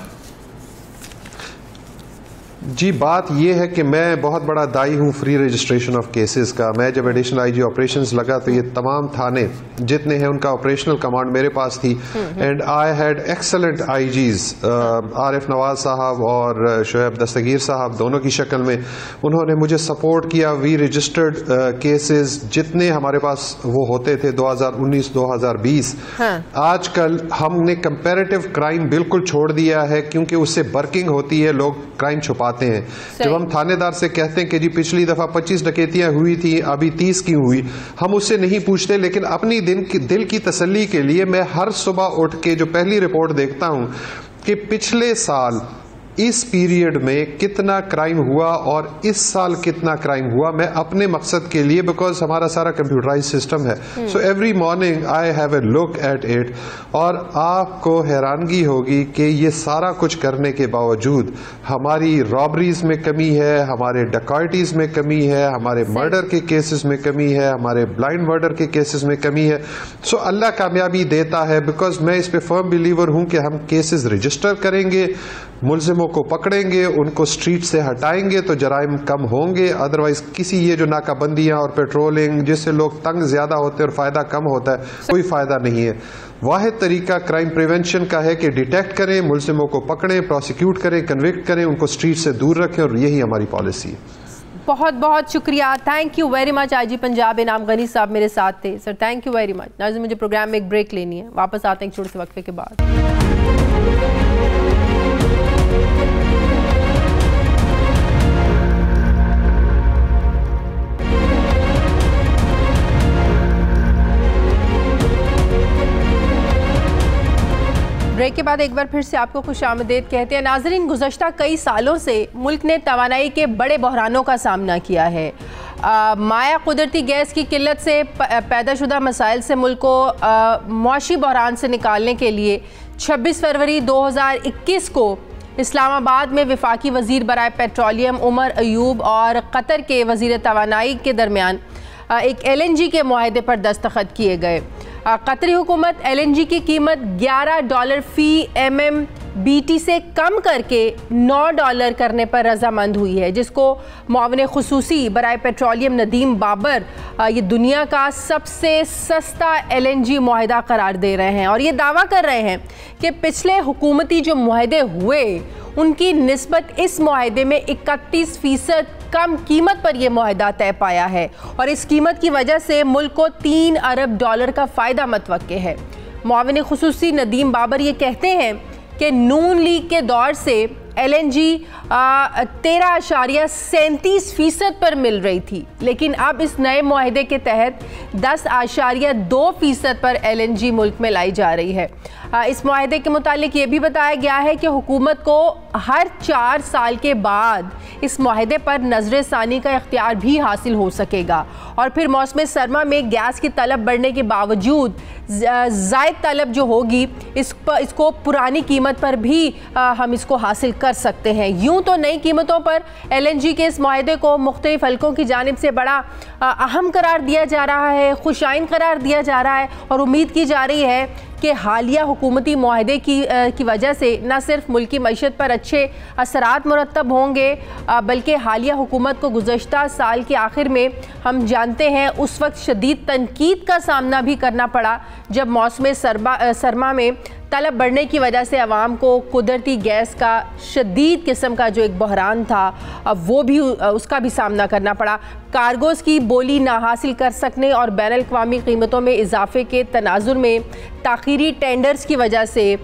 جی بات یہ ہے کہ میں بہت بڑا دائی ہوں فری رجسٹریشن آف کیسز کا. میں جب ایڈیشنل آئی جی آپریشنز لگا تو یہ تمام تھانے جتنے ہیں ان کا آپریشنل کمانڈ میرے پاس تھی, اینڈ آئی ہیڈ ایکسلنٹ آئی جیز, عارف نواز صاحب اور شعیب دستگیر صاحب دونوں کی شکل میں. انہوں نے مجھے سپورٹ کیا. وی رجسٹرڈ کیسز جتنے ہمارے پاس وہ ہوتے تھے 2019-2020. آج کل ہم نے کمپیریٹیو کرائم بالکل چھوڑ دیا ہے کیونکہ اس سے برکنگ ہوتی ہے, لوگ کرائم چھپاتے ہیں. جب ہم تھانے دار سے کہتے ہیں کہ جی پچھلی دفعہ 25 ڈکیتیاں ہوئی تھی, ابھی 30 کی ہوئی, ہم اس سے نہیں پوچھتے. لیکن اپنی دل کی تسلی کے لیے میں ہر صبح اٹھ کے جو پہلی رپورٹ دیکھتا ہوں کہ پچھلے سال اس پیریڈ میں کتنا کرائم ہوا اور اس سال کتنا کرائم ہوا, میں اپنے مقصد کے لیے, بیکاز ہمارا سارا کمپیوٹرائز سسٹم ہے. So every morning I have a look at it, اور آپ کو حیرانگی ہوگی کہ یہ سارا کچھ کرنے کے باوجود ہماری رابریز میں کمی ہے, ہمارے ڈکائٹیز میں کمی ہے, ہمارے مرڈر کے کیسز میں کمی ہے, ہمارے بلائنڈ مرڈر کے کیسز میں کمی ہے. سو اللہ کامیابی دیتا ہے, بیکاز میں اس پہ فرم بلیور ہوں کہ ہم کیسز رجسٹر کریں گے, ملزموں کو پکڑیں گے, ان کو اسٹریٹ سے ہٹائیں گے تو جرائم کم ہوں گے. ادروائز کسی یہ جو ناکہ بندیاں اور پیٹرولنگ جس سے لوگ تنگ زیادہ ہوتے ہیں اور فائدہ کم ہوتا ہے, کوئی فائدہ نہیں ہے. واحد طریقہ کرائم پریونشن کا ہے کہ ڈیٹیکٹ کریں, ملزموں کو پکڑیں, پروسیکیوٹ کریں, کنوکٹ کریں, ان کو اسٹریٹ سے دور رکھیں, اور یہی ہماری پالیسی ہے. بہت بہت شکریہ. Thank you very much. I G Punjab Inam Ghani sahib میرے ساتھ تھے. Sir thank you very much. ناظرین مجھے پروگرام میں ایک بریک لینی ہے, واپس آتے ہیں ایک چھوٹے سے وقفے کے بعد. بریک کے بعد ایک بار پھر سے آپ کو خوش آمدید کہتے ہیں. ناظرین, گزشتہ کئی سالوں سے ملک نے توانائی کے بڑے بحرانوں کا سامنا کیا ہے. مائع قدرتی گیس کی قلت سے پیدا شدہ مسائل سے ملک کو معاشی بحران سے نکالنے کے لیے 26 فروری 2021 کو اسلام آباد میں وفاقی وزیر برائے پیٹرولیم عمر ایوب اور قطر کے وزیر توانائی کے درمیان ایک LNG کے معاہدے پر دستخط کیے گئے. قطری حکومت LNG کی قیمت $11 فی MMBT سے کم کر کے $9 کرنے پر رضامند ہوئی ہے, جس کو معاون خصوصی برائے پیٹرولیم ندیم بابر یہ دنیا کا سب سے سستا LNG معاہدہ قرار دے رہے ہیں, اور یہ دعویٰ کر رہے ہیں کہ پچھلے حکومتی جو معاہدے ہوئے ان کی نسبت اس معاہدے میں 31% کم قیمت پر یہ معاہدہ طے پایا ہے اور اس قیمت کی وجہ سے ملک کو $3 ارب کا فائدہ متوقع ہے۔ معاون خصوصی ندیم بابر یہ کہتے ہیں کہ نون لیگ کے دور سے ایل این جی 13.37% پر مل رہی تھی، لیکن اب اس نئے معاہدے کے تحت 10.2% پر ایل این جی ملک میں لائی جا رہی ہے۔ اس معاہدے کے متعلق یہ بھی بتایا گیا ہے کہ حکومت کو ہر 4 سال کے بعد اس معاہدے پر نظر ثانی کا اختیار بھی حاصل ہو سکے گا، اور پھر موسم سرما میں گیس کی طلب بڑھنے کے باوجود زائد طلب جو ہوگی اس کو پرانی قیمت پر بھی ہم اس کو حاصل کر سکتے ہیں۔ یوں تو نئی قیمتوں پر ایل این جی کے اس معاہدے کو مختلف حلقوں کی جانب سے بڑا اہم قرار دیا جا رہا ہے، خوش آئند قرار دیا جا رہا ہے، اور امید کی جا رہی ہے کہ حالیہ حکومتی معاہدے کی وجہ سے نہ صرف ملکی معیشت پر اچھے اثرات مرتب ہوں گے، بلکہ حالیہ حکومت کو گزشتہ سال کے آخر میں ہم جانتے ہیں اس وقت شدید تنقید کا سامنا بھی کرنا پڑا جب موسم سرما میں طلب بڑھنے کی وجہ سے عوام کو قدرتی گیس کا شدید قسم کا جو ایک بحران تھا وہ بھی اس کا بھی سامنا کرنا پڑا۔ کارگوز کی بولی نہ حاصل کر سکنے اور بین الاقوامی قیمتوں میں اضافے کے تناظر میں تاخیری ٹینڈرز کی وجہ سے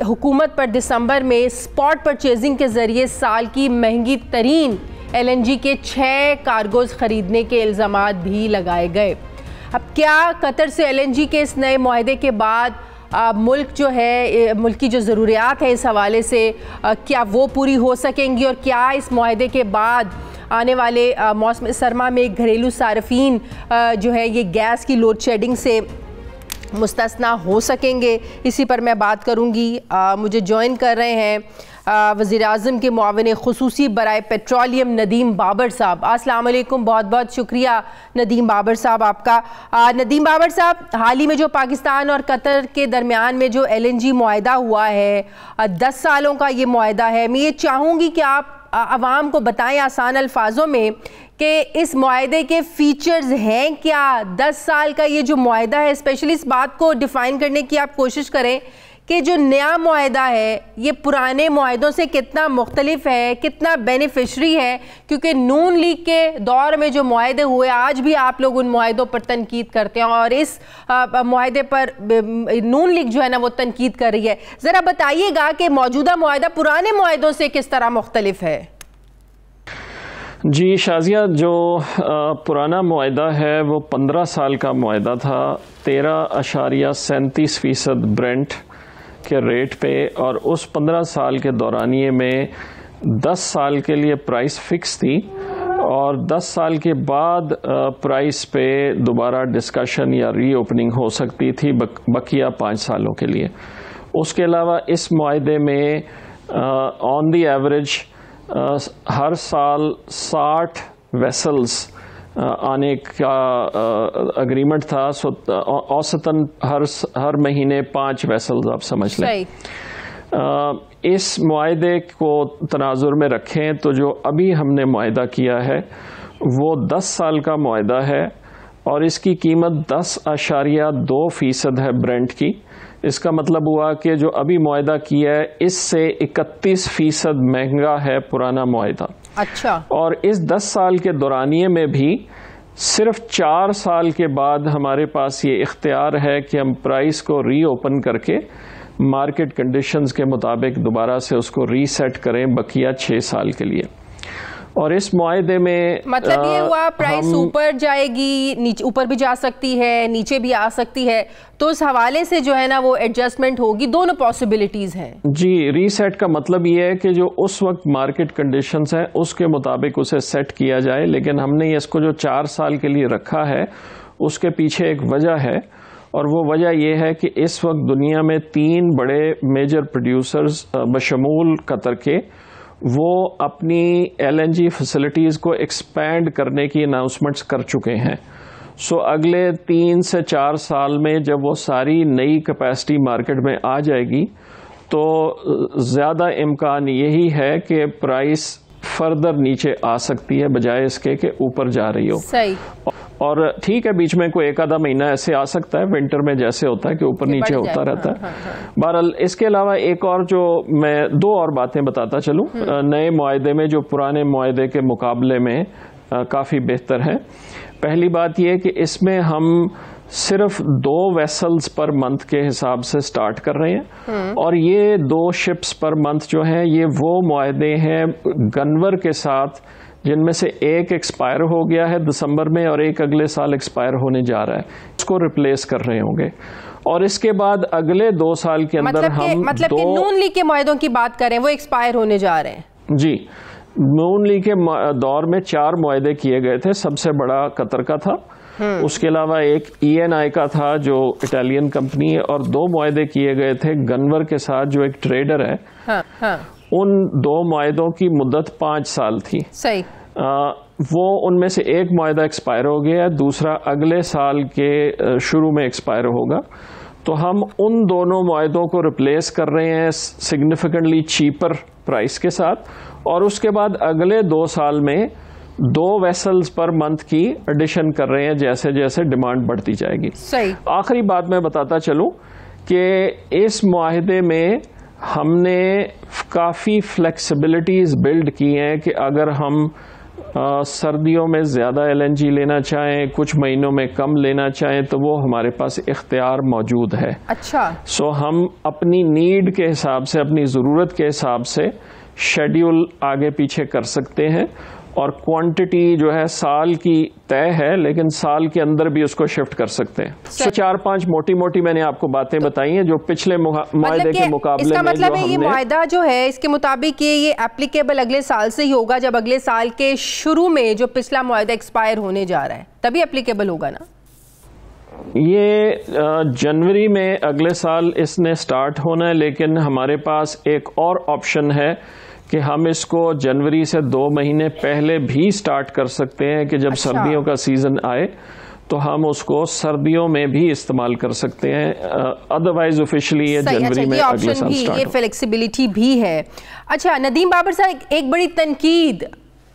حکومت پر دسمبر میں اسپاٹ پرچیزنگ کے ذریعے سال کی مہنگی ترین ایل این جی کے 6 کارگوز خریدنے کے الزامات بھی لگائے گئے۔ اب کیا قطر سے ایل این جی کے اس نئے معاہدے کے بعد ملک جو ہے ملک کی جو ضروریات ہیں اس حوالے سے کیا وہ پوری ہو سکیں گی، اور کیا اس معاہدے کے بعد آنے والے موسم سرما میں گھریلو صارفین جو ہے یہ گیس کی لوڈ شیڈنگ سے مستثنا ہو سکیں گے؟ اسی پر میں بات کروں گی۔ مجھے جوائن کر رہے ہیں وزیر اعظم کے معاون خصوصی برائے پیٹرولیم ندیم بابر صاحب۔ السلام علیکم، بہت بہت شکریہ ندیم بابر صاحب آپ کا۔ ندیم بابر صاحب، حال ہی میں جو پاکستان اور قطر کے درمیان میں جو ایل این جی معاہدہ ہوا ہے، 10 سالوں کا یہ معاہدہ ہے، میں یہ چاہوں گی کہ آپ عوام کو بتائیں آسان الفاظوں میں کہ اس معاہدے کے فیچرز ہیں کیا؟ 10 سال کا یہ جو معاہدہ ہے، اسپیشلی اس بات کو ڈیفائن کرنے کی آپ کوشش کریں کہ جو نیا معاہدہ ہے یہ پرانے معاہدوں سے کتنا مختلف ہے، کتنا بینیفیشری ہے، کیونکہ نون لیگ کے دور میں جو معاہدے ہوئے آج بھی آپ لوگ ان معاہدوں پر تنقید کرتے ہیں، اور اس معاہدے پر نون لیگ جو ہے نا وہ تنقید کر رہی ہے۔ ذرا بتائیے گا کہ موجودہ معاہدہ پرانے معاہدوں سے کس طرح مختلف ہے؟ جی شازیہ، جو پرانا معاہدہ ہے وہ 15 سال کا معاہدہ تھا، 13.37% برنٹ کے ریٹ پہ، اور اس 15 سال کے دورانیے میں 10 سال کے لیے پرائس فکس تھی، اور 10 سال کے بعد پرائس پہ دوبارہ ڈسکشن یا ری اوپننگ ہو سکتی تھی بقیہ 5 سالوں کے لیے۔ اس کے علاوہ اس معاہدے میں آن دی ایوریج ہر سال 60 ویسلز آنے کا اگریمنٹ تھا، سو اوسطاً ہر مہینے 5 ویسلز آپ سمجھ لیں۔ اس معاہدے کو تناظر میں رکھیں تو جو ابھی ہم نے معاہدہ کیا ہے وہ 10 سال کا معاہدہ ہے، اور اس کی قیمت 10.2% ہے برنٹ کی۔ اس کا مطلب ہوا کہ جو ابھی معاہدہ کیا ہے اس سے 31% مہنگا ہے پرانا معاہدہ۔ اچھا۔ اور اس 10 سال کے دورانیے میں بھی صرف 4 سال کے بعد ہمارے پاس یہ اختیار ہے کہ ہم پرائس کو ری اوپن کر کے مارکیٹ کنڈیشنز کے مطابق دوبارہ سے اس کو ری سیٹ کریں بقیہ 6 سال کے لیے۔ اور اس معاہدے میں مطلب یہ ہوا پرائس اوپر جائے گی، اوپر بھی جا سکتی ہے، نیچے بھی آ سکتی ہے، تو اس حوالے سے جو ہے نا وہ ایڈجسٹمنٹ ہوگی، دونوں پاسبلٹیز ہیں۔ جی، ری سیٹ کا مطلب یہ ہے کہ جو اس وقت مارکیٹ کنڈیشنز ہیں اس کے مطابق اسے سیٹ کیا جائے، لیکن ہم نے اس کو جو 4 سال کے لیے رکھا ہے اس کے پیچھے ایک وجہ ہے، اور وہ وجہ یہ ہے کہ اس وقت دنیا میں 3 بڑے میجر پروڈیوسرز بشمول قطر کے وہ اپنی ایل این جی فیسلٹیز کو ایکسپینڈ کرنے کی اناؤنسمنٹس کر چکے ہیں۔ سو اگلے 3 سے 4 سال میں جب وہ ساری نئی کیپیسٹی مارکیٹ میں آ جائے گی تو زیادہ امکان یہی ہے کہ پرائس فردر نیچے آ سکتی ہے بجائے اس کے کہ اوپر جا رہی ہو۔ صحیح۔ اور ٹھیک ہے بیچ میں کوئی ایک آدھا مہینہ ایسے آ سکتا ہے ونٹر میں جیسے ہوتا ہے کہ اوپر نیچے ہوتا رہتا ہے. بہرحال اس کے علاوہ ایک اور جو میں دو اور باتیں بتاتا چلوں نئے معاہدے میں جو پرانے معاہدے کے مقابلے میں کافی بہتر ہے. پہلی بات یہ کہ اس میں ہم صرف 2 ویسلز پر منتھ کے حساب سے سٹارٹ کر رہے ہیں اور یہ 2 شپس پر منتھ جو ہیں یہ وہ معاہدے ہیں گنور کے ساتھ جن میں سے ایک ایکسپائر ہو گیا ہے دسمبر میں اور ایک اگلے سال ایکسپائر ہونے جا رہا ہے. اس کو ریپلیس کر رہے ہوں گے اور اس کے بعد اگلے 2 سال کے اندر مطلب کہ نون لیگ کے معاہدوں کی بات کریں وہ ایکسپائر ہونے جا رہے ہیں. جی نون لیگ کے دور میں 4 معاہدے کیے گئے تھے. سب سے بڑا قطر کا تھا, اس کے علاوہ ایک ENI کا تھا جو اٹالین کمپنی ہے, اور 2 معاہدے کیے گئے تھے گنور کے ساتھ جو ایک ٹریڈر ہے. ان 2 معاہدوں کی مدت 5 سال تھی. صحیح. وہ ان میں سے ایک معاہدہ ایکسپائر ہو گیا, دوسرا اگلے سال کے شروع میں ایکسپائر ہوگا. تو ہم ان دونوں معاہدوں کو ریپلیس کر رہے ہیں سگنیفیکنٹلی چیپر پرائس کے ساتھ, اور اس کے بعد اگلے 2 سال میں 2 ویسلز پر منتھ کی ایڈیشن کر رہے ہیں جیسے جیسے ڈیمانڈ بڑھتی جائے گی. صحیح. آخری بات میں بتاتا چلوں کہ اس معاہدے میں ہم نے کافی فلیکسیبلٹیز بلڈ کی ہیں کہ اگر ہم سردیوں میں زیادہ LNG لینا چاہیں, کچھ مہینوں میں کم لینا چاہیں, تو وہ ہمارے پاس اختیار موجود ہے. اچھا. سو ہم اپنی نیڈ کے حساب سے, اپنی ضرورت کے حساب سے شیڈیول آگے پیچھے کر سکتے ہیں, اور کوانٹٹی جو ہے سال کی طے ہے لیکن سال کے اندر بھی اس کو شفٹ کر سکتے ہیں. 4-5 موٹی موٹی میں نے آپ کو باتیں بتائی ہیں جو پچھلے معاہدے کے مقابلے میں. اس کا مطلب ہے یہ معاہدہ جو ہے اس کے مطابق یہ اپلیکیبل اگلے سال سے ہی ہوگا, جب اگلے سال کے شروع میں جو پچھلا معاہدہ ایکسپائر ہونے جا رہا ہے تبھی اپلیکیبل ہوگا نا. یہ جنوری میں اگلے سال اس نے سٹارٹ ہونا ہے, لیکن ہمارے پاس ایک اور آپشن ہے کہ ہم اس کو جنوری سے 2 مہینے پہلے بھی سٹارٹ کر سکتے ہیں کہ جب سردیوں کا سیزن آئے تو ہم اس کو سردیوں میں بھی استعمال کر سکتے ہیں. ادروائز آفیشلی یہ جنوری میں اگلے سال سٹارٹ. یہ فلیکسیبلٹی بھی ہے. اچھا ندیم بابر صاحب, ایک بڑی تنقید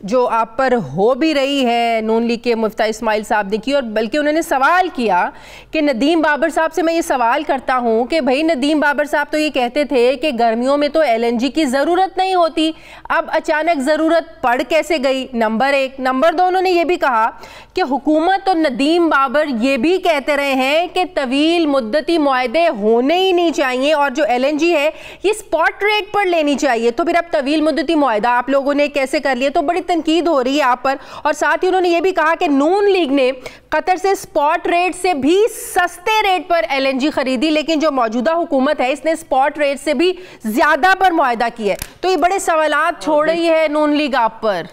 جو آپ پر ہو بھی رہی ہے نون لیگ کے مفتاح اسماعیل صاحب نے کی, اور بلکہ انہوں نے سوال کیا کہ ندیم بابر صاحب سے میں یہ سوال کرتا ہوں کہ بھائی ندیم بابر صاحب تو یہ کہتے تھے کہ گرمیوں میں تو LNG کی ضرورت نہیں ہوتی, اب اچانک ضرورت پڑ کیسے گئی؟ نمبر 1. نمبر 2, انہوں نے یہ بھی کہا کہ حکومت اور ندیم بابر یہ بھی کہتے رہے ہیں کہ طویل مدتی معاہدے ہونے ہی نہیں چاہیے اور جو LNG ہے یہ اسپاٹ ریٹ پر لینی چاہیے. تو پھر اب طویل مدتی معاہدہ آپ لوگوں نے کیسے کر لیا؟ تو بڑی تنقید ہو رہی ہے آپ پر. اور ساتھ ہی انہوں نے یہ بھی کہا کہ نون لیگ نے قطر سے اسپاٹ ریٹ سے بھی سستے ریٹ پر LNG خریدی, لیکن جو موجودہ حکومت ہے اس نے اسپاٹ ریٹ سے بھی زیادہ پر معاہدہ کیا ہے. تو یہ بڑے سوالات چھوڑ رہی ہے نون لیگ آپ پر.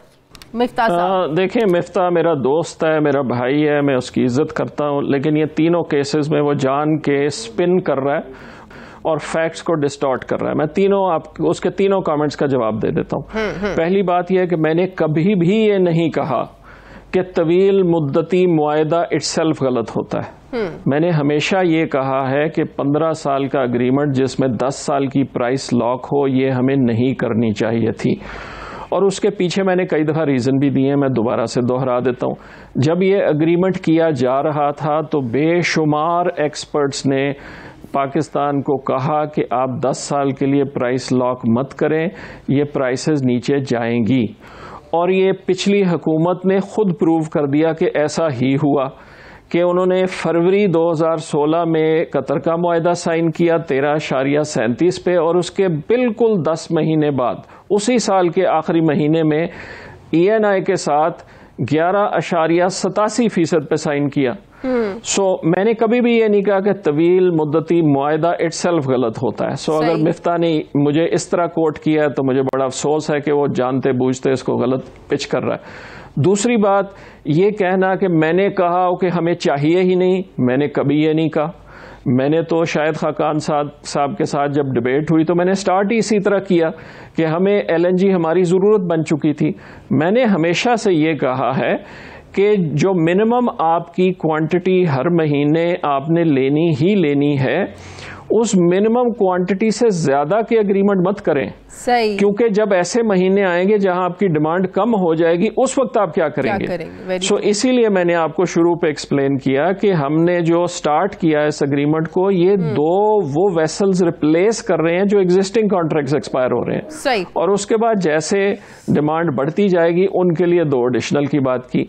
مفتاح صاحب دیکھیں, مفتاح میرا دوست ہے, میرا بھائی ہے, میں اس کی عزت کرتا ہوں, لیکن یہ تینوں کیسز میں وہ جان کے سپن کر رہا ہے اور فیکٹس کو ڈسٹارٹ کر رہا ہے. میں اس کے تینوں کامنٹس کا جواب دے دیتا ہوں. پہلی بات یہ ہے کہ میں نے کبھی بھی یہ نہیں کہا کہ طویل مدتی معاہدہ اٹ سیلف غلط ہوتا ہے. میں نے ہمیشہ یہ کہا ہے کہ 15 سال کا اگریمنٹ جس میں 10 سال کی پرائس لاک ہو یہ ہمیں نہیں کرنی چاہیے تھی, اور اس کے پیچھے میں نے کئی دفعہ ریزن بھی دیے ہیں, میں دوبارہ سے دوہرا دیتا ہوں. جب یہ اگریمنٹ کیا جا رہا تھا تو بے شمار ایکسپرٹس نے پاکستان کو کہا کہ آپ 10 سال کے لیے پرائس لاک مت کریں, یہ پرائسز نیچے جائیں گی, اور یہ پچھلی حکومت نے خود پروو کر دیا کہ ایسا ہی ہوا کہ انہوں نے فروری 2016 میں قطر کا معاہدہ سائن کیا 13.37 پہ, اور اس کے بالکل 10 مہینے بعد اسی سال کے آخری مہینے میں ENI کے ساتھ 11.87% پہ سائن کیا. سو میں نے کبھی بھی یہ نہیں کہا کہ طویل مدتی معاہدہ اٹ سیلف غلط ہوتا ہے. سو اگر مفتاح نے مجھے اس طرح کوٹ کیا ہے تو مجھے بڑا افسوس ہے کہ وہ جانتے بوجھتے اس کو غلط پچ کر رہا ہے. دوسری بات یہ کہنا کہ میں نے کہا کہ ہمیں چاہیے ہی نہیں, میں نے کبھی یہ نہیں کہا. میں نے تو شاہد خاقان صاحب کے ساتھ جب ڈبیٹ ہوئی تو میں نے سٹارٹ ہی اسی طرح کیا کہ ہمیں LNG ہماری ضرورت بن چکی تھی. میں نے ہمیشہ سے یہ کہا ہے کہ جو منیمم آپ کی کوانٹٹی ہر مہینے آپ نے لینی ہی لینی ہے اس منیمم کوانٹٹی سے زیادہ کی اگریمنٹ مت کریں. صحیح. کیونکہ جب ایسے مہینے آئیں گے جہاں آپ کی ڈیمانڈ کم ہو جائے گی, اس وقت آپ کیا کریں گے؟ سو اسی لیے میں نے آپ کو شروع پہ ایکسپلین کیا کہ ہم نے جو سٹارٹ کیا اس اگریمنٹ کو, یہ 2 وہ ویسلز ریپلیس کر رہے ہیں جو ایگزسٹنگ کانٹریکٹس ایکسپائر ہو رہے ہیں. صحیح. اور اس کے بعد جیسے ڈیمانڈ بڑھتی جائے گی ان کے لیے 2 ایڈیشنل کی بات کی.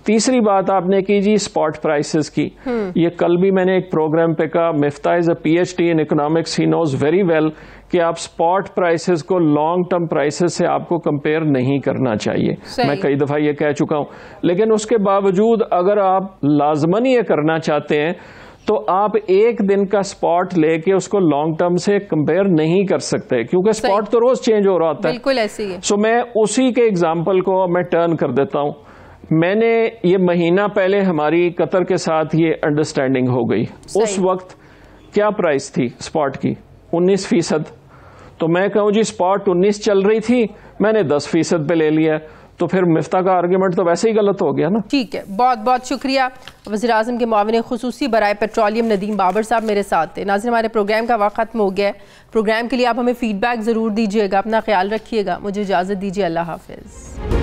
تیسری بات آپ نے کی جی اسپاٹ پرائسز کی. یہ کل بھی میں نے ایک پروگرام پہ کہا, Miftah is a PhD in economics, he knows very well کہ آپ اسپاٹ پرائسز کو لانگ ٹرم پرائسز سے آپ کو کمپیئر نہیں کرنا چاہیے. میں کئی دفعہ یہ کہہ چکا ہوں. لیکن اس کے باوجود اگر آپ لازماً یہ کرنا چاہتے ہیں تو آپ ایک دن کا اسپاٹ لے کے اس کو لانگ ٹرم سے کمپیئر نہیں کر سکتے, کیونکہ اسپاٹ تو روز چینج ہو رہا ہوتا ہے. بالکل ایسے ہی ہے. سو میں اسی کے ایگزامپل کو میں ٹرن کر دیتا ہوں. میں نے یہ مہینہ پہلے ہماری قطر کے ساتھ یہ انڈرسٹینڈنگ ہو گئی. اس وقت کیا پرائس تھی اسپاٹ کی؟ 19%. تو میں کہوں جی اسپاٹ 19 چل رہی تھی, میں نے 10% پہ لے لیا, تو پھر مفتاح کا آرگیومنٹ تو ویسے ہی غلط ہو گیا نا. ٹھیک ہے, بہت بہت شکریہ. وزیر اعظم کے معاون خصوصی برائے پیٹرولیم ندیم بابر صاحب میرے ساتھ تھے. ناظرین, ہمارے پروگرام کا وقت ختم ہو گیا ہے. پروگرام کے لیے آپ ہمیں فیڈ بیک ضرور دیجیے گا. اپنا خیال رکھیے گا. مجھے اجازت دیجیے. اللہ حافظ.